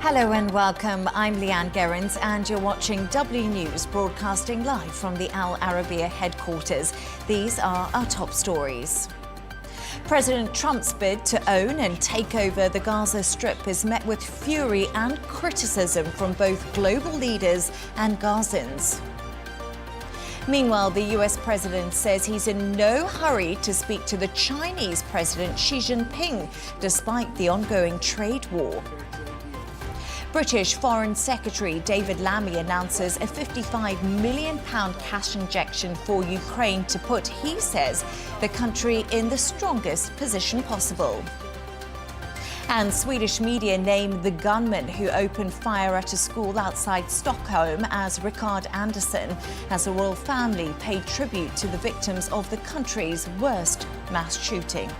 Hello and welcome. I'm Leigh Ann Gerrans and you're watching W News, broadcasting live from the Al Arabiya headquarters. These are our top stories. President Trump's bid to own and take over the Gaza Strip is met with fury and criticism from both global leaders and Gazans. Meanwhile, the US president says he's in no hurry to speak to the Chinese President Xi Jinping, despite the ongoing trade war. British Foreign Secretary David Lammy announces a £55 million cash injection for Ukraine to put, he says, the country in the strongest position possible. And Swedish media named the gunman who opened fire at a school outside Stockholm as Rickard Andersson, as the royal family paid tribute to the victims of the country's worst mass shooting.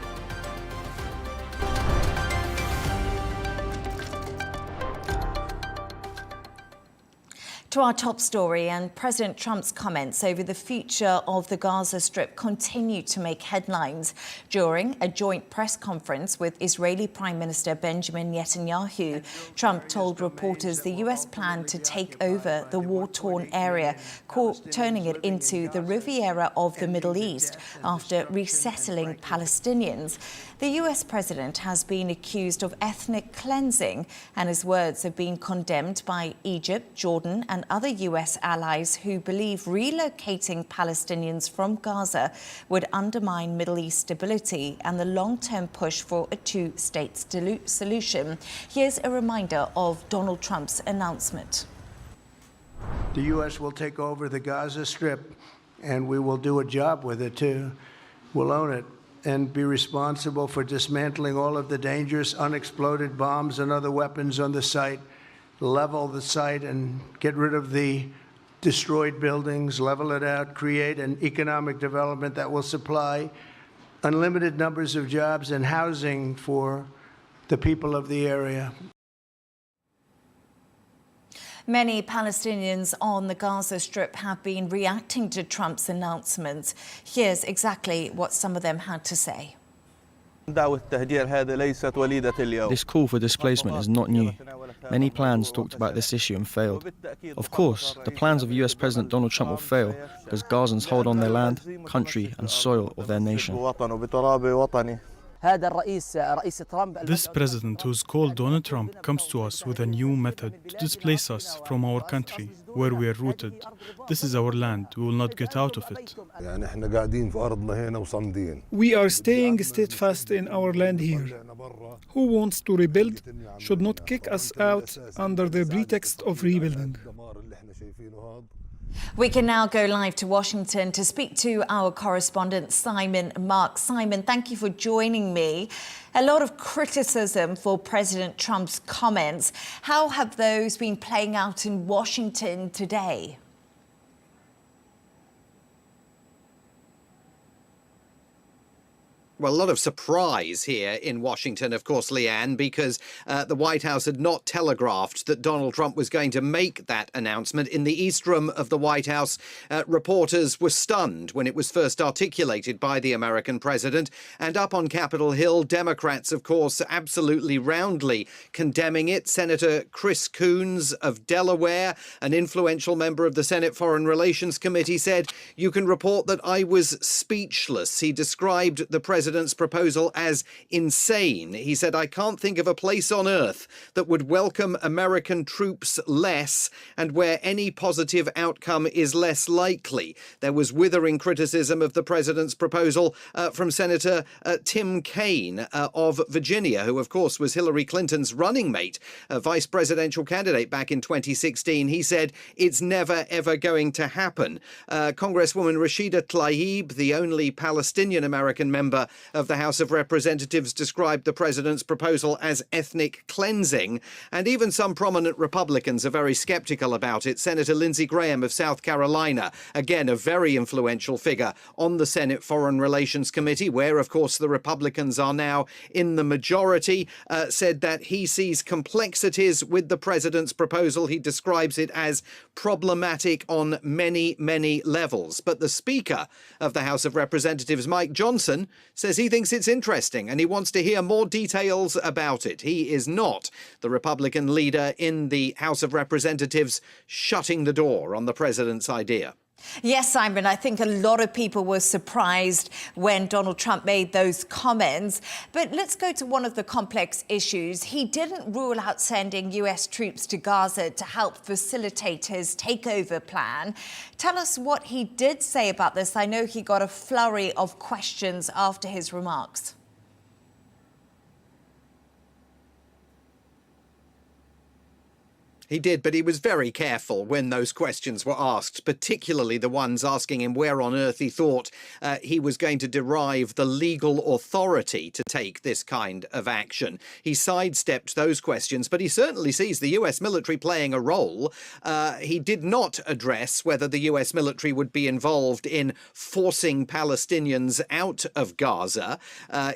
To our top story, and President Trump's comments over the future of the Gaza Strip continue to make headlines. During a joint press conference with Israeli Prime Minister Benjamin Netanyahu, Trump told reporters the US planned to take over the war-torn area, turning it into the Riviera of the Middle East after resettling Palestinians. The US president has been accused of ethnic cleansing, and his words have been condemned by Egypt, Jordan, and other US allies who believe relocating Palestinians from Gaza would undermine Middle East stability and the long-term push for a two-state solution. Here's a reminder of Donald Trump's announcement. The US will take over the Gaza Strip, and we will do a job with it, too. We'll own it and be responsible for dismantling all of the dangerous unexploded bombs and other weapons on the site, level the site and get rid of the destroyed buildings, level it out, create an economic development that will supply unlimited numbers of jobs and housing for the people of the area. Many Palestinians on the Gaza Strip have been reacting to Trump's announcements. Here's exactly what some of them had to say. This call for displacement is not new. Many plans talked about this issue and failed. Of course, the plans of US President Donald Trump will fail because Gazans hold on their land, country and soil of their nation. This president, who's called Donald Trump, comes to us with a new method to displace us from our country, where we are rooted. This is our land. We will not get out of it. We are staying steadfast in our land here. Who wants to rebuild should not kick us out under the pretext of rebuilding. We can now go live to Washington to speak to our correspondent, Simon Mark. Simon, thank you for joining me. A lot of criticism for President Trump's comments. How have those been playing out in Washington today? Well, a lot of surprise here in Washington, of course, Leigh Ann, because the White House had not telegraphed that Donald Trump was going to make that announcement. In the East Room of the White House, reporters were stunned when it was first articulated by the American president. And up on Capitol Hill, Democrats, of course, absolutely roundly condemning it. Senator Chris Coons of Delaware, an influential member of the Senate Foreign Relations Committee, said, "You can report that I was speechless." He described the president's proposal as insane. He said, "I can't think of a place on earth that would welcome American troops less and where any positive outcome is less likely." There was withering criticism of the president's proposal from Senator Tim Kaine of Virginia, who, of course, was Hillary Clinton's running mate, a vice presidential candidate back in 2016. He said, "It's never, ever going to happen." Congresswoman Rashida Tlaib, the only Palestinian-American member of the House of Representatives, described the president's proposal as ethnic cleansing. And even some prominent Republicans are very skeptical about it. Senator Lindsey Graham of South Carolina, again, a very influential figure on the Senate Foreign Relations Committee, where, of course, the Republicans are now in the majority, said that he sees complexities with the president's proposal. He describes it as problematic on many, many levels. But the Speaker of the House of Representatives, Mike Johnson, says he thinks it's interesting and he wants to hear more details about it. He is not the Republican leader in the House of Representatives shutting the door on the president's idea. Yes, Simon, I think a lot of people were surprised when Donald Trump made those comments. But let's go to one of the complex issues. He didn't rule out sending US troops to Gaza to help facilitate his takeover plan. Tell us what he did say about this. I know he got a flurry of questions after his remarks. He did, but he was very careful when those questions were asked, particularly the ones asking him where on earth he thought he was going to derive the legal authority to take this kind of action. He sidestepped those questions, but he certainly sees the US military playing a role. He did not address whether the US military would be involved in forcing Palestinians out of Gaza.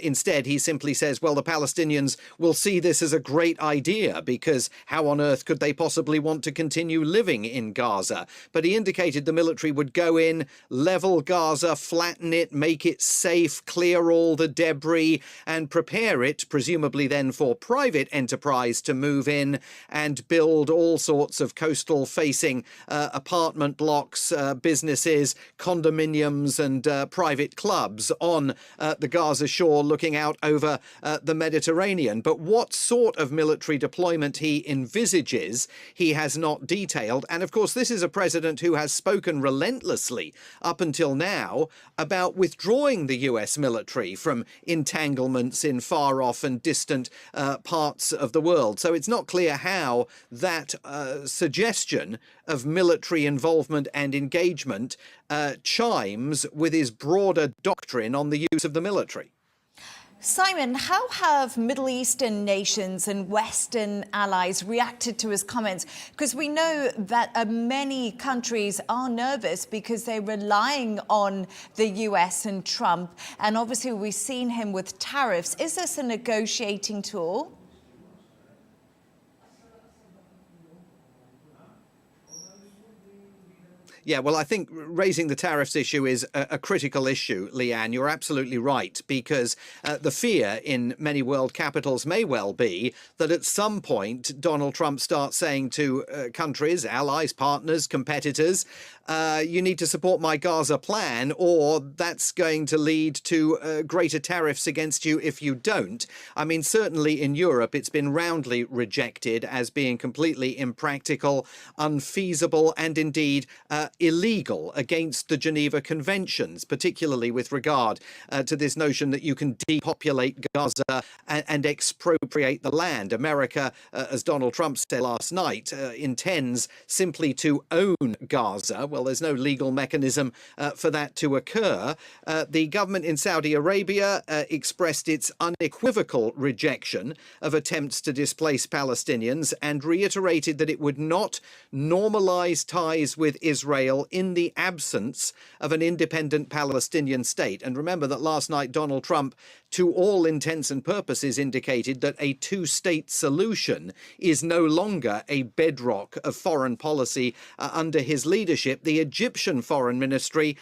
Instead, he simply says, well, the Palestinians will see this as a great idea because how on earth could they possibly want to continue living in Gaza? But he indicated the military would go in, level Gaza, flatten it, make it safe, clear all the debris and prepare it, presumably then for private enterprise to move in and build all sorts of coastal facing apartment blocks, businesses, condominiums and private clubs on the Gaza shore looking out over the Mediterranean. But what sort of military deployment he envisages, he has not detailed. And of course, this is a president who has spoken relentlessly up until now about withdrawing the US military from entanglements in far off and distant parts of the world. So it's not clear how that suggestion of military involvement and engagement chimes with his broader doctrine on the use of the military. Simon, how have Middle Eastern nations and Western allies reacted to his comments? Because we know that many countries are nervous because they're relying on the US and Trump. And obviously, we've seen him with tariffs. Is this a negotiating tool? Yeah, well, I think raising the tariffs issue is a critical issue, Leigh Ann. You're absolutely right, because the fear in many world capitals may well be that at some point Donald Trump starts saying to countries, allies, partners, competitors, you need to support my Gaza plan, or that's going to lead to greater tariffs against you if you don't. I mean, certainly in Europe, it's been roundly rejected as being completely impractical, unfeasible, and indeed illegal against the Geneva Conventions, particularly with regard to this notion that you can depopulate Gaza and expropriate the land. America, as Donald Trump said last night, intends simply to own Gaza. Well, there's no legal mechanism for that to occur. The government in Saudi Arabia expressed its unequivocal rejection of attempts to displace Palestinians and reiterated that it would not normalize ties with Israel in the absence of an independent Palestinian state. And remember that last night Donald Trump, to all intents and purposes, indicated that a two-state solution is no longer a bedrock of foreign policy under his leadership. The Egyptian Foreign Ministry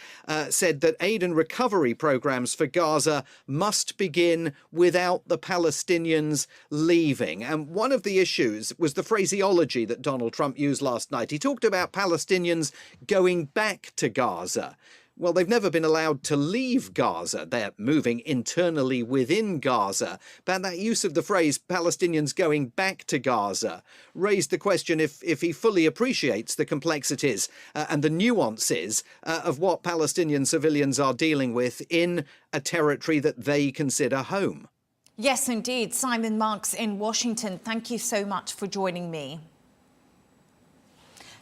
said that aid and recovery programs for Gaza must begin without the Palestinians leaving. And one of the issues was the phraseology that Donald Trump used last night. He talked about Palestinians going back to Gaza. Well, they've never been allowed to leave Gaza. They're moving internally within Gaza. But that use of the phrase Palestinians going back to Gaza raised the question if he fully appreciates the complexities and the nuances of what Palestinian civilians are dealing with in a territory that they consider home. Yes, indeed. Simon Marks in Washington, thank you so much for joining me.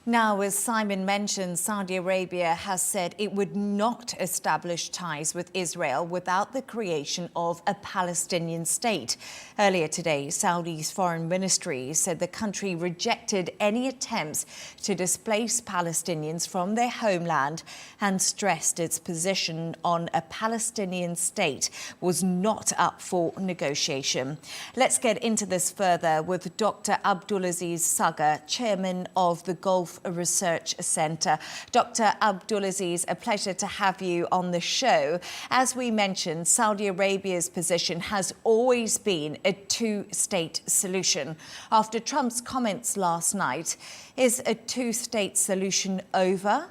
Now, as Simon mentioned, Saudi Arabia has said it would not establish ties with Israel without the creation of a Palestinian state. Earlier today, Saudi's foreign ministry said the country rejected any attempts to displace Palestinians from their homeland and stressed its position on a Palestinian state was not up for negotiation. Let's get into this further with Dr. Abdulaziz Saqr, chairman of the Gulf Gulf Research Centre. Dr. Abdulaziz, a pleasure to have you on the show. As we mentioned, Saudi Arabia's position has always been a two-state solution. After Trump's comments last night, is a two-state solution over?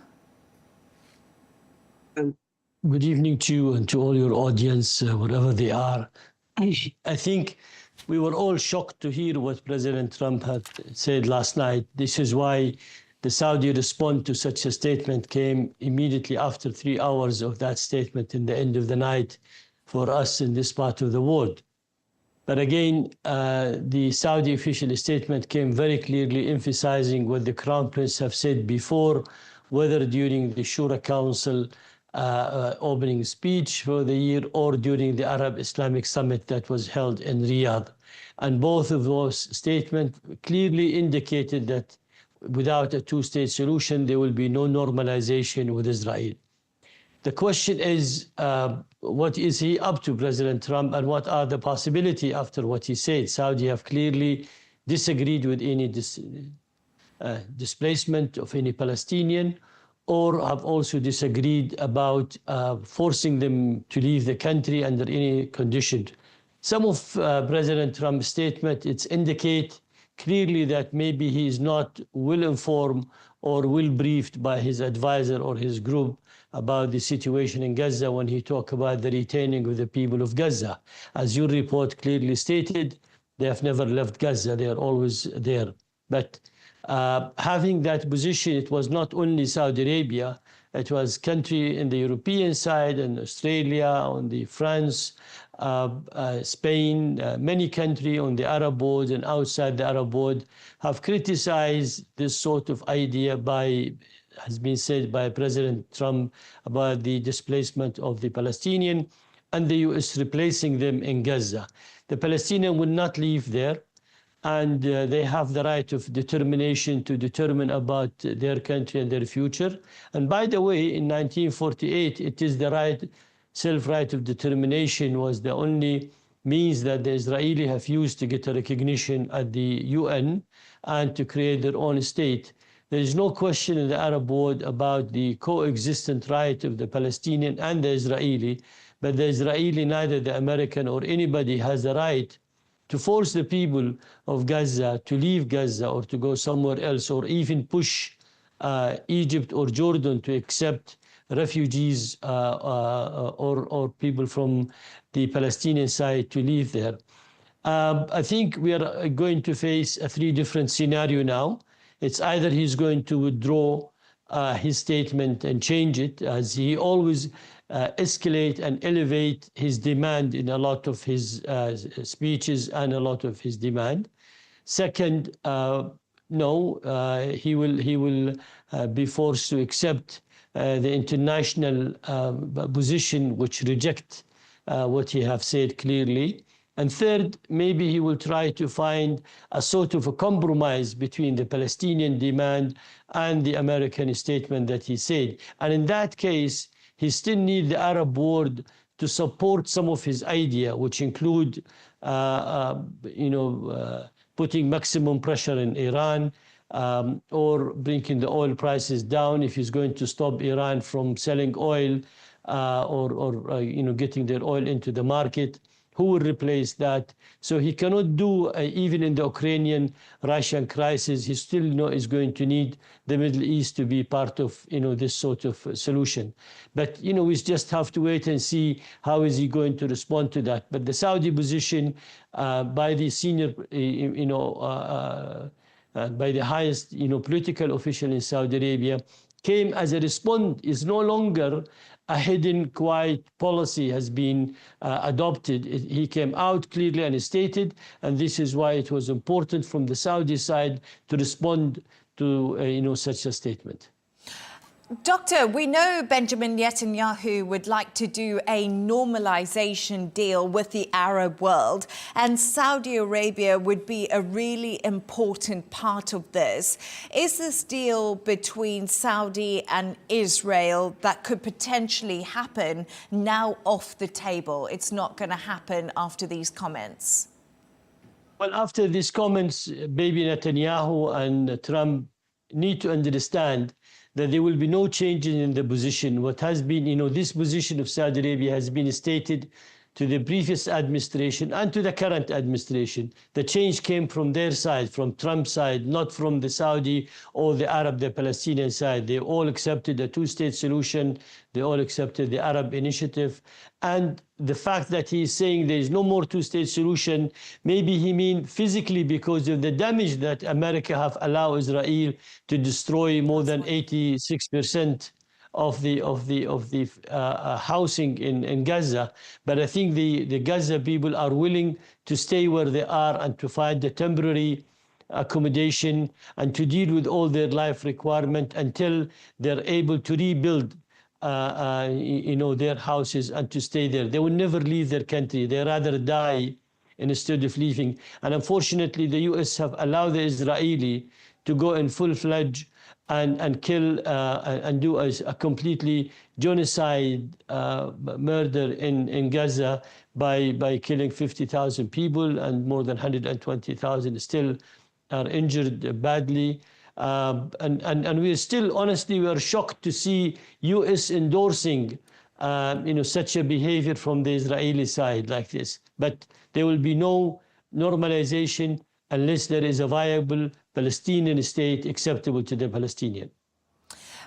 Good evening to you and to all your audience, wherever they are. I think we were all shocked to hear what President Trump had said last night. This is why the Saudi response to such a statement came immediately after 3 hours of that statement in the end of the night for us in this part of the world. But again, the Saudi official statement came very clearly emphasizing what the Crown Prince have said before, whether during the Shura Council opening speech for the year or during the Arab Islamic Summit that was held in Riyadh. And both of those statements clearly indicated that without a two-state solution, there will be no normalization with Israel. The question is, what is he up to, President Trump, and what are the possibilities after what he said? Saudi have clearly disagreed with any displacement of any Palestinian, or have also disagreed about forcing them to leave the country under any condition. Some of President Trump's statement, it's indicate clearly that maybe he is not well informed or well briefed by his advisor or his group about the situation in Gaza when he talked about the retaining of the people of Gaza. As your report clearly stated, they have never left Gaza, they are always there. But having that position, it was not only Saudi Arabia, it was country in the European side and Australia, on the France, Spain, many countries on the Arab world and outside the Arab world have criticized this sort of idea has been said by President Trump about the displacement of the Palestinian and the US replacing them in Gaza. The Palestinians will not live there, and they have the right of determination to determine about their country and their future. And by the way, in 1948, it is the right, self-right of determination was the only means that the Israelis have used to get a recognition at the UN and to create their own state. There is no question in the Arab world about the coexistent right of the Palestinian and the Israeli, but the Israeli, neither the American or anybody has the right to force the people of Gaza to leave Gaza or to go somewhere else, or even push Egypt or Jordan to accept refugees or people from the Palestinian side to live there. I think we are going to face a 3 different scenario now. It's either he's going to withdraw his statement and change it, as he always escalate and elevate his demand in a lot of his speeches and a lot of his demand. Second, no, he will be forced to accept the international position which reject what he have said clearly. And third, maybe he will try to find a sort of a compromise between the Palestinian demand and the American statement that he said. And in that case, he still needs the Arab world to support some of his idea, which include, putting maximum pressure in Iran, or bringing the oil prices down if he's going to stop Iran from selling oil, or getting their oil into the market. Who will replace that? So he cannot do, even in the Ukrainian-Russian crisis, he still is going to need the Middle East to be part of, this sort of solution. But, we just have to wait and see how is he going to respond to that. But the Saudi position by the senior, by the highest, political official in Saudi Arabia came as a response, is no longer a hidden, quiet policy has been adopted. He came out clearly and stated, and this is why it was important from the Saudi side to respond to such a statement. Doctor, we know Benjamin Netanyahu would like to do a normalization deal with the Arab world, and Saudi Arabia would be a really important part of this. Is this deal between Saudi and Israel that could potentially happen now off the table? It's not going to happen after these comments. Well, after these comments, baby Netanyahu and Trump need to understand that there will be no changes in the position. What has been, this position of Saudi Arabia has been stated to the previous administration and to the current administration. The change came from their side, from Trump's side, not from the Saudi or the Arab, the Palestinian side. They all accepted a two-state solution. They all accepted the Arab initiative. And the fact that he is saying there is no more two-state solution, maybe he means physically because of the damage that America have allowed Israel to destroy more than 86% of the housing in Gaza. But I think the Gaza people are willing to stay where they are and to find the temporary accommodation and to deal with all their life requirement until they're able to rebuild their houses and to stay there. They will never leave their country. They rather die instead of leaving. And unfortunately, the US have allowed the Israeli to go in full-fledged and kill and do a completely genocide murder in Gaza by killing 50,000 people, and more than 120,000 still are injured badly. And we are still, honestly, we are shocked to see US endorsing such a behavior from the Israeli side like this. But there will be no normalization unless there is a viable Palestinian state acceptable to the Palestinian.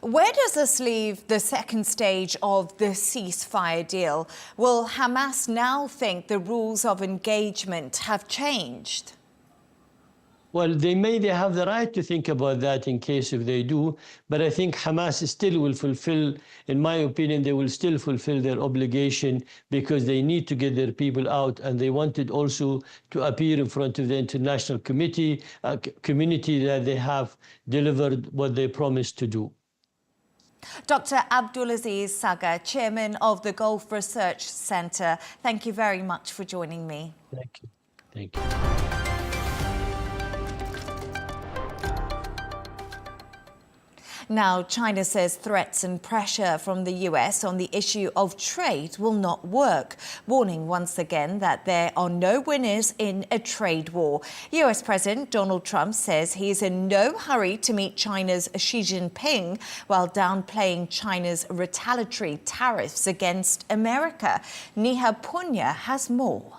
Where does this leave the second stage of the ceasefire deal? Will Hamas now think the rules of engagement have changed? Well, they have the right to think about that in case if they do, but I think Hamas still will fulfill, in my opinion, they will still fulfill their obligation because they need to get their people out, and they wanted also to appear in front of the international community that they have delivered what they promised to do. Dr. Abdulaziz Saqr, Chairman of the Gulf Research Centre, thank you very much for joining me. Thank you. Thank you. Now, China says threats and pressure from the US on the issue of trade will not work, warning once again that there are no winners in a trade war. US President Donald Trump says he is in no hurry to meet China's Xi Jinping, while downplaying China's retaliatory tariffs against America. Neha Punya has more.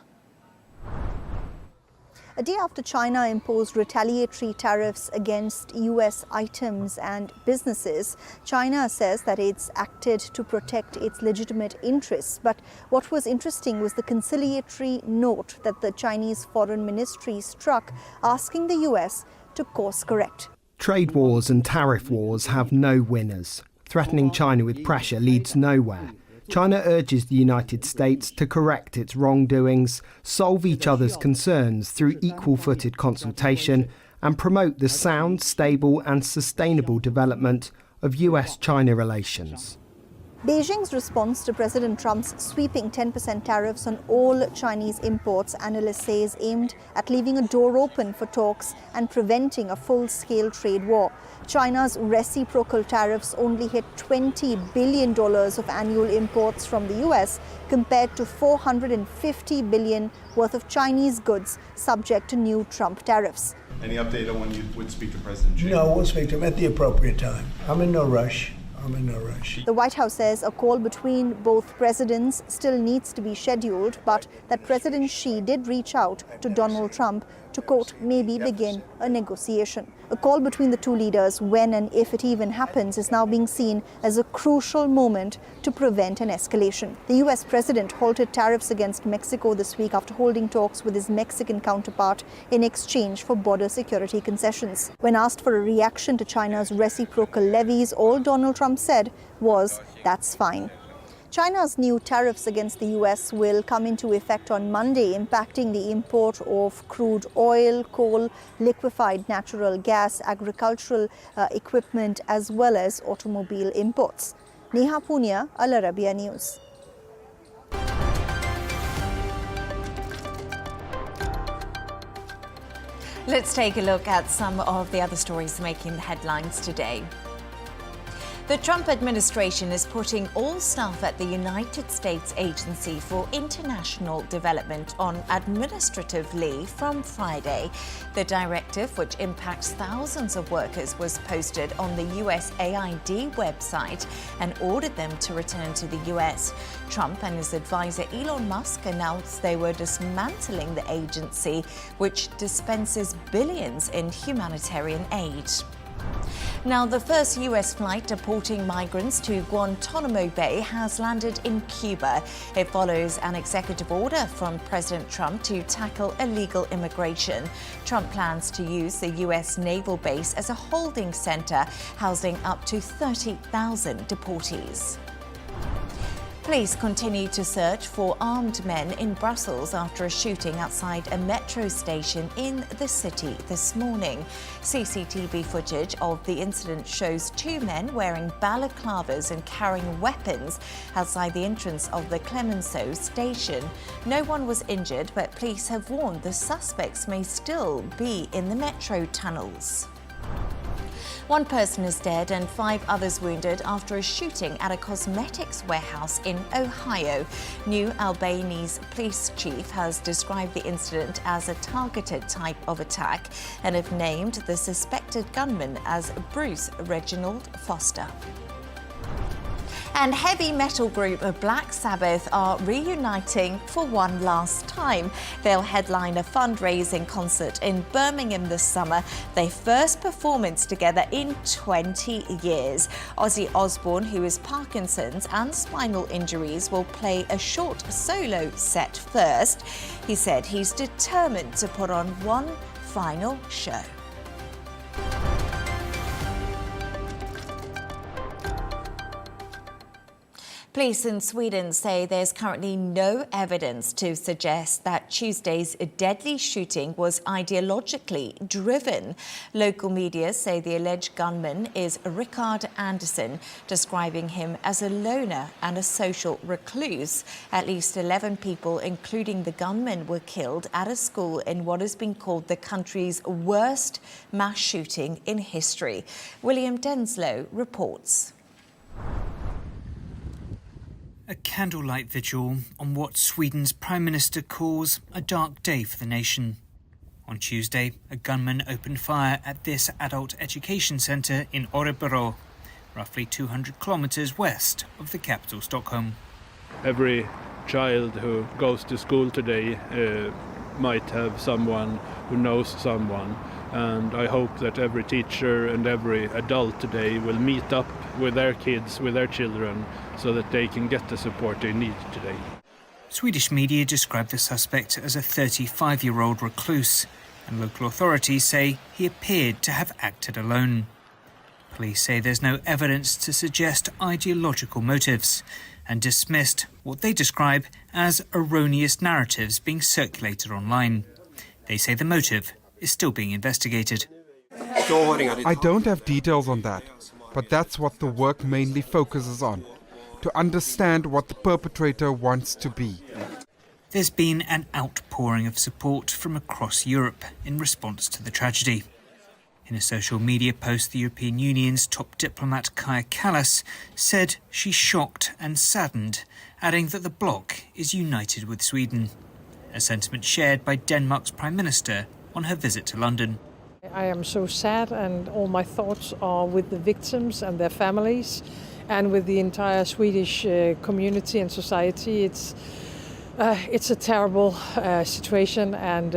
A day after China imposed retaliatory tariffs against US items and businesses, China says that it's acted to protect its legitimate interests. But what was interesting was the conciliatory note that the Chinese Foreign Ministry struck, asking the US to course correct. Trade wars and tariff wars have no winners. Threatening China with pressure leads nowhere. China urges the United States to correct its wrongdoings, solve each other's concerns through equal-footed consultation, and promote the sound, stable and sustainable development of US-China relations. Beijing's response to President Trump's sweeping 10% tariffs on all Chinese imports, analysts say, is aimed at leaving a door open for talks and preventing a full-scale trade war. China's reciprocal tariffs only hit $20 billion of annual imports from the US, compared to $450 billion worth of Chinese goods subject to new Trump tariffs. Any update on when you would speak to President Xi? No, we'll speak to him at the appropriate time. I'm in no rush. The White House says a call between both presidents still needs to be scheduled, but that President Xi did reach out to Donald Trump to, quote, maybe begin a negotiation. A call between the two leaders, when and if it even happens, is now being seen as a crucial moment to prevent an escalation. The US president halted tariffs against Mexico this week after holding talks with his Mexican counterpart in exchange for border security concessions. When asked for a reaction to China's reciprocal levies, all Donald Trump said was, "That's fine." China's new tariffs against the US will come into effect on Monday, impacting the import of crude oil, coal, liquefied natural gas, agricultural equipment, as well as automobile imports. Neha Punya, Al Arabiya News. Let's take a look at some of the other stories making the headlines today. The Trump administration is putting all staff at the United States Agency for International Development on administrative leave from Friday. The directive, which impacts thousands of workers, was posted on the USAID website and ordered them to return to the US. Trump and his advisor Elon Musk announced they were dismantling the agency, which dispenses billions in humanitarian aid. Now, the first US flight deporting migrants to Guantanamo Bay has landed in Cuba. It follows an executive order from President Trump to tackle illegal immigration. Trump plans to use the US naval base as a holding center, housing up to 30,000 deportees. Police continue to search for armed men in Brussels after a shooting outside a metro station in the city this morning. CCTV footage of the incident shows two men wearing balaclavas and carrying weapons outside the entrance of the Clemenceau station. No one was injured, but police have warned the suspects may still be in the metro tunnels. One person is dead and 5 others wounded after a shooting at a cosmetics warehouse in Ohio. New Albany's police chief has described the incident as a targeted type of attack and have named the suspected gunman as Bruce Reginald Foster. And heavy metal group Black Sabbath are reuniting for one last time. They'll headline a fundraising concert in Birmingham this summer, their first performance together in 20 years. Ozzy Osbourne, who has Parkinson's and spinal injuries, will play a short solo set first. He said he's determined to put on one final show. Police in Sweden say there's currently no evidence to suggest that Tuesday's deadly shooting was ideologically driven. Local media say the alleged gunman is Rickard Anderson, describing him as a loner and a social recluse. At least 11 people, including the gunman, were killed at a school in what has been called the country's worst mass shooting in history. William Denslow reports. A candlelight vigil on what Sweden's Prime Minister calls a dark day for the nation. On Tuesday, a gunman opened fire at this adult education centre in Örebro, roughly 200 kilometres west of the capital, Stockholm. Every child who goes to school today might have someone who knows someone, and I hope that every teacher and every adult today will meet up with their kids, with their children, so that they can get the support they need today. Swedish media described the suspect as a 35-year-old recluse, and local authorities say he appeared to have acted alone. Police say there's no evidence to suggest ideological motives, and dismissed what they describe as erroneous narratives being circulated online. They say the motive is still being investigated. I don't have details on that, but that's what the work mainly focuses on, to understand what the perpetrator wants to be. There's been an outpouring of support from across Europe in response to the tragedy. In a social media post, the European Union's top diplomat Kaja Kallas said she's shocked and saddened, adding that the bloc is united with Sweden, a sentiment shared by Denmark's Prime Minister on her visit to London. I am so sad, and all my thoughts are with the victims and their families and with the entire Swedish community and society. It's a terrible situation, and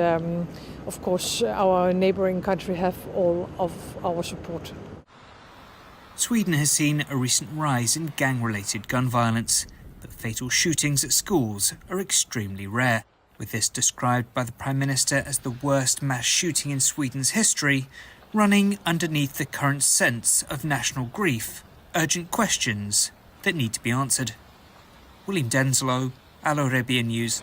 of course our neighbouring country have all of our support. Sweden has seen a recent rise in gang-related gun violence, but fatal shootings at schools are extremely rare. With this described by the Prime Minister as the worst mass shooting in Sweden's history, running underneath the current sense of national grief, urgent questions that need to be answered. William Denslow, Al Arabiya News.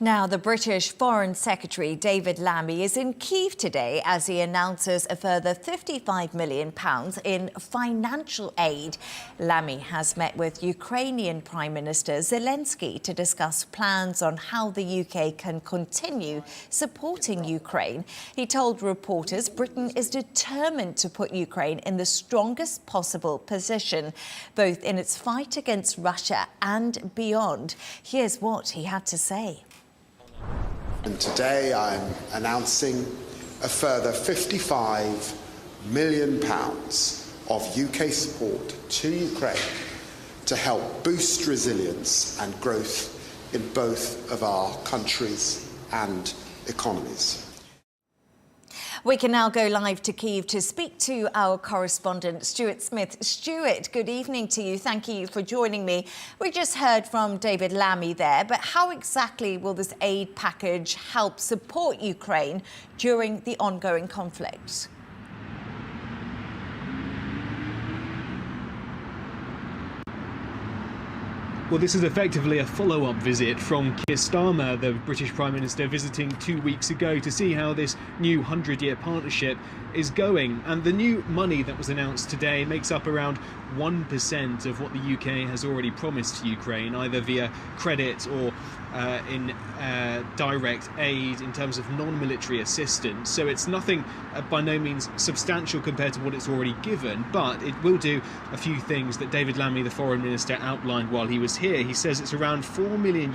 Now, the British Foreign Secretary David Lammy is in Kyiv today as he announces a further £55 million in financial aid. Lammy has met with Ukrainian Prime Minister Zelensky to discuss plans on how the UK can continue supporting Ukraine. He told reporters Britain is determined to put Ukraine in the strongest possible position, both in its fight against Russia and beyond. Here's what he had to say. And today I'm announcing a further £55 million of UK support to Ukraine to help boost resilience and growth in both of our countries and economies. We can now go live to Kyiv to speak to our correspondent, Stuart Smith. Stuart, good evening to you. Thank you for joining me. We just heard from David Lammy there, but how exactly will this aid package help support Ukraine during the ongoing conflict? Well, this is effectively a follow-up visit from Keir Starmer, the British Prime Minister, visiting 2 weeks ago to see how this new 100-year partnership is going. And the new money that was announced today makes up around 1% of what the UK has already promised to Ukraine, either via credit or in direct aid in terms of non-military assistance. So it's nothing by no means substantial compared to what it's already given, but it will do a few things that David Lammy, the Foreign Minister, outlined while he was here. He says it's around $4 million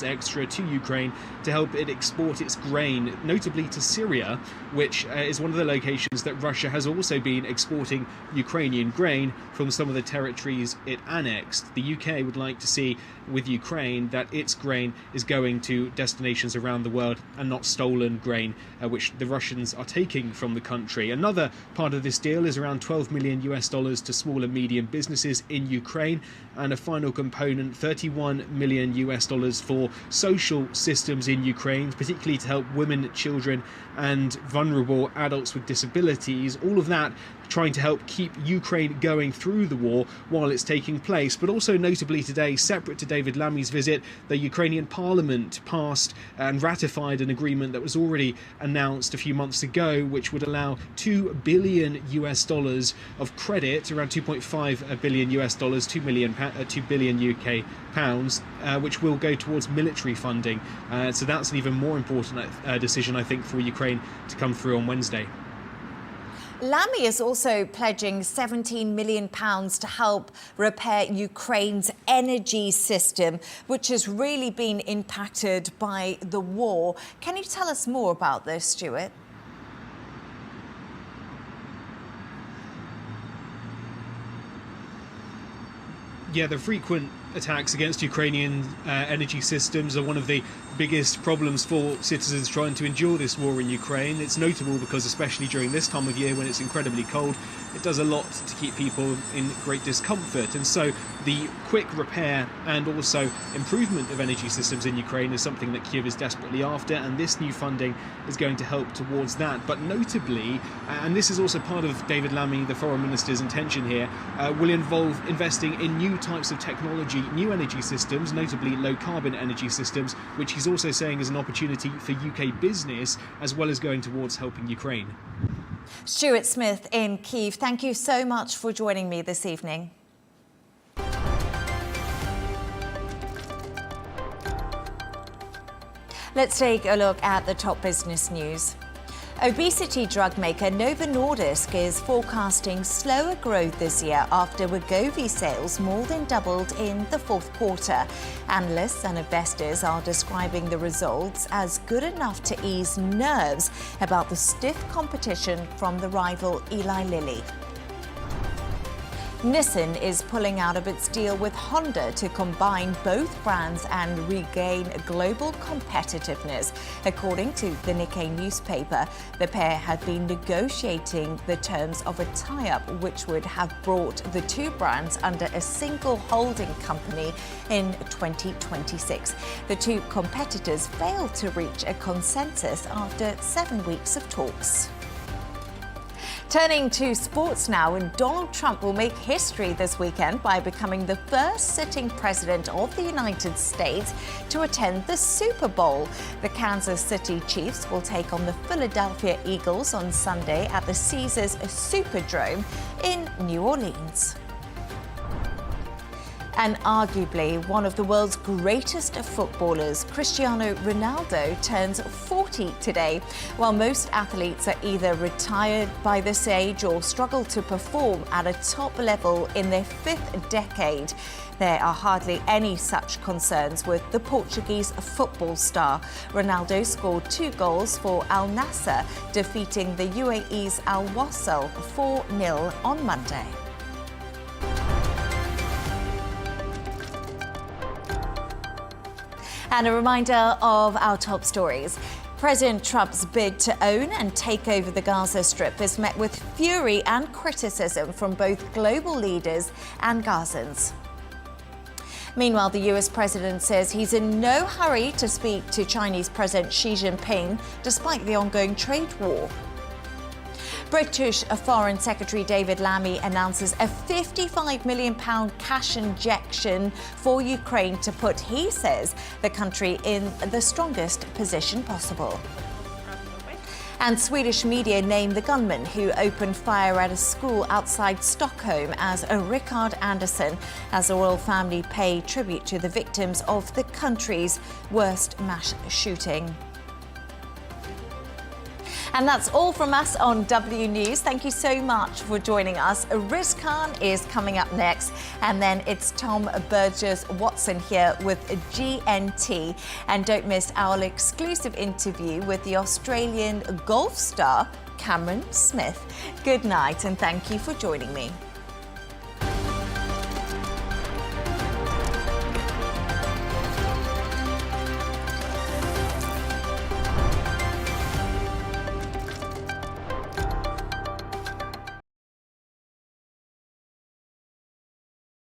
extra to Ukraine to help it export its grain, notably to Syria, which is one of the locations that Russia has also been exporting Ukrainian grain from some of the territories it annexed. The UK would like to see with Ukraine that its grain is going to destinations around the world and not stolen grain, which the Russians are taking from the country. Another part of this deal is around $12 million to small and medium businesses in Ukraine, and a final component, $31 million for social systems in Ukraine, particularly to help women, children and vulnerable adults with disabilities. All of that trying to help keep Ukraine going through the war while it's taking place. But also notably today, separate to David Lammy's visit, the Ukrainian parliament passed and ratified an agreement that was already announced a few months ago, which would allow $2 billion of credit, around $2.5 billion, $2 billion UK pounds, which will go towards military funding. So that's an even more important decision, I think, for Ukraine to come through on Wednesday. Lammy is also pledging £17 million to help repair Ukraine's energy system, which has really been impacted by the war. Can you tell us more about this, Stuart? Yeah, the frequent attacks against Ukrainian energy systems are one of the biggest problems for citizens trying to endure this war in Ukraine. It's notable because especially during this time of year when it's incredibly cold, it does a lot to keep people in great discomfort. And so the quick repair and also improvement of energy systems in Ukraine is something that Kyiv is desperately after, and this new funding is going to help towards that. But notably, and this is also part of David Lammy, the Foreign Minister's intention here, will involve investing in new types of technology, new energy systems, notably low-carbon energy systems, which he's also saying is an opportunity for UK business, as well as going towards helping Ukraine. Stuart Smith in Kyiv, thank you so much for joining me this evening. Let's take a look at the top business news. Obesity drug maker Novo Nordisk is forecasting slower growth this year after Wegovy sales more than doubled in the fourth quarter. Analysts and investors are describing the results as good enough to ease nerves about the stiff competition from the rival Eli Lilly. Nissan is pulling out of its deal with Honda to combine both brands and regain global competitiveness. According to the Nikkei newspaper, the pair had been negotiating the terms of a tie-up which would have brought the two brands under a single holding company in 2026. The two competitors failed to reach a consensus after 7 weeks of talks. Turning to sports now, and Donald Trump will make history this weekend by becoming the first sitting president of the United States to attend the Super Bowl. The Kansas City Chiefs will take on the Philadelphia Eagles on Sunday at the Caesars Superdome in New Orleans. And arguably one of the world's greatest footballers, Cristiano Ronaldo, turns 40 today. While most athletes are either retired by this age or struggle to perform at a top level in their fifth decade, there are hardly any such concerns with the Portuguese football star. Ronaldo scored 2 goals for Al Nassr, defeating the UAE's Al Wasl 4-0 on Monday. And a reminder of our top stories. President Trump's bid to own and take over the Gaza Strip is met with fury and criticism from both global leaders and Gazans. Meanwhile, the US president says he's in no hurry to speak to Chinese President Xi Jinping despite the ongoing trade war. British Foreign Secretary David Lammy announces a £55 million cash injection for Ukraine to put, he says, the country in the strongest position possible. And Swedish media named the gunman who opened fire at a school outside Stockholm as Rickard Andersson, as the royal family pay tribute to the victims of the country's worst mass shooting. And that's all from us on W News. Thank you so much for joining us. Riz Khan is coming up next, and then it's Tom Burgess-Watson here with GNT. And don't miss our exclusive interview with the Australian golf star Cameron Smith. Good night, and thank you for joining me.